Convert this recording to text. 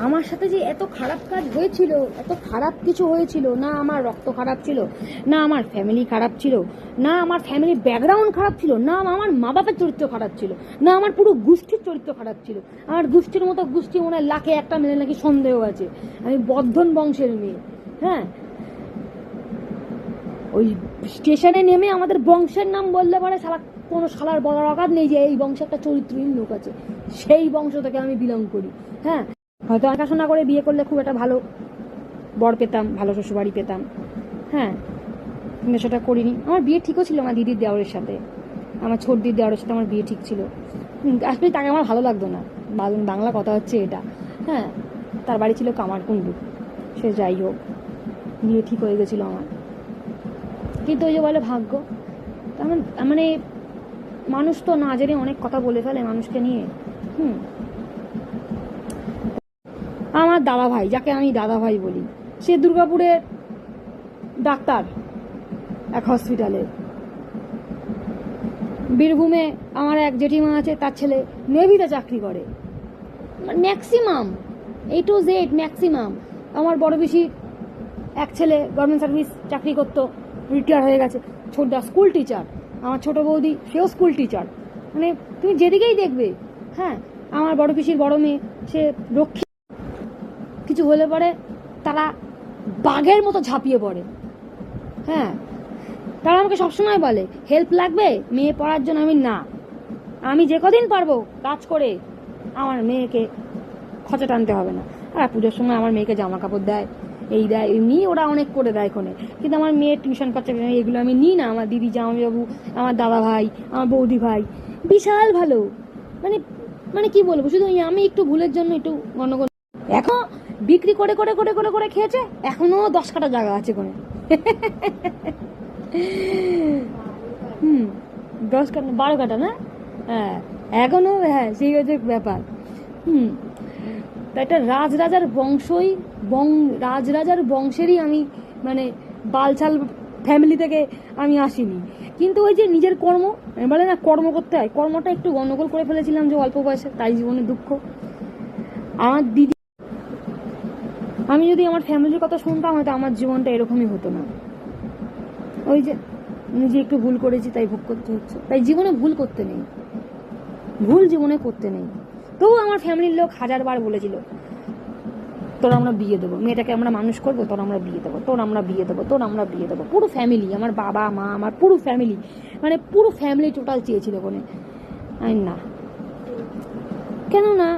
আমার সাথে যে এত খারাপ কাজ হয়েছিল, এত খারাপ কিছু হয়েছিল, না আমার রক্ত খারাপ ছিল, না আমার ফ্যামিলি খারাপ ছিল, না আমার ফ্যামিলির ব্যাকগ্রাউন্ড খারাপ ছিল, না আমার মা বাবার চরিত্র খারাপ ছিল, না আমার পুরো গোষ্ঠীর চরিত্র খারাপ ছিল। আমার গোষ্ঠীর মতো গোষ্ঠী মনে হয় লাখে একটা মেয়ে নাকি সন্দেহ আছে। আমি বর্ধন বংশের মেয়ে। হ্যাঁ, ওই স্টেশনে নেমে আমাদের বংশের নাম বললে পরে শালা কোনো শালার বলার অকাত নেই যে এই বংশে একটা চরিত্রহীন লোক আছে। সেই বংশ থেকে আমি বিলং করি। হ্যাঁ, হয়তো দেখাশোনা করে বিয়ে করলে খুব একটা ভালো বর পেতাম, ভালো শ্বশুরবাড়ি পেতাম। হ্যাঁ, কিন্তু সেটা করিনি। আমার বিয়ে ঠিকও ছিল আমার দিদির দেওরের সাথে, আমার ছোট দিদির দেওরের সাথে আমার বিয়ে ঠিক ছিল। আসলে তাকে আমার ভালো লাগতো না, বাংলা কথা হচ্ছে এটা। হ্যাঁ, তার বাড়ি ছিল কামারকুণ্ডু। সে যাই হোক, বিয়ে ঠিক হয়ে গেছিলো আমার। কিন্তু ওই যে বলে ভাগ্য, মানে মানুষ তো না জেনে অনেক কথা বলে ফেলে মানুষকে নিয়ে। আমার দাদা ভাই, যাকে আমি দাদা ভাই বলি, সে দুর্গাপুরের ডাক্তার এক হসপিটালে। বীরভূমে আমার এক জেঠিমা আছে, তার ছেলে নেভিতে চাকরি করে। Maximum A to Z maximum. আমার বড় বেশি এক ছেলে গভর্নমেন্ট সার্ভিস চাকরি করতো, রিটায়ার হয়ে গেছে। ছোটদা স্কুল টিচার, আমার ছোট বৌদি সেও স্কুল টিচার। মানে তুমি যেদিকেই দেখবে। হ্যাঁ, আমার বড় পিসির বড় মেয়ে সে রক্ষী। কিছু হলে পরে তারা বাঘের মতো ঝাঁপিয়ে পড়ে। হ্যাঁ, তারা আমাকে সবসময় বলে হেল্প লাগবে মেয়ে পড়ার জন্য। আমি যে কদিন পারবো কাজ করে আমার মেয়েকে খরচা টানতে হবে না। আর পুজোর সময় আমার মেয়েকে জামা কাপড় দেয়, এই দেয়, এমনি ওরা অনেক করে দেয় কোনে। কিন্তু আমার মেয়ের টিউশন খরচা এগুলো আমি নিই না। আমার দিদি, জামাইবাবু, আমার দাদা ভাই, আমার বৌদি ভাই বিশাল ভালো। মানে মানে কি বলবো, শুধু আমি একটু ভুলের জন্য একটু গণগণ এখন বিক্রি করে করে করে করে করে খেয়েছে। এখনো 10 কাটা জায়গা আছে কোনে। 10 কাটা 12 কাটা না। হ্যাঁ, এখনো। হ্যাঁ, সেই হচ্ছে ব্যাপার। তাই একটা রাজরাজার বংশেরই আমি, মানে বালছাল ফ্যামিলি থেকে আমি আসিনি। কিন্তু ওই যে নিজের কর্ম বলে না, কর্ম করতে হয়, কর্মটা একটু গন্ডগোল করে ফেলেছিলাম যে অল্প বয়সে, তাই জীবনে দুঃখ। আমার দিদি, আমি যদি আমার ফ্যামিলির কথা শুনতাম হয়তো আমার জীবনটা এরকমই হতো না। ওই যে নিজে একটু ভুল করেছি তাই ভোগ করতে হচ্ছে। তাই জীবনে ভুল করতে নেই, ভুল জীবনে করতে নেই। তবু আমার ফ্যামিলির লোক 1000বার বলেছিল তোর আমরা বিয়ে দেবো, মেয়েটাকে আমরা মানুষ করবো, তোর আমরা বিয়ে দেবো, তোর আমরা বিয়ে দেবো, তোর আমরা বিয়ে দেবো। পুরো ফ্যামিলি, আমার বাবা মা, আমার পুরো ফ্যামিলি, মানে পুরো ফ্যামিলি টোটাল চেয়েছিল কোনে। না, কেননা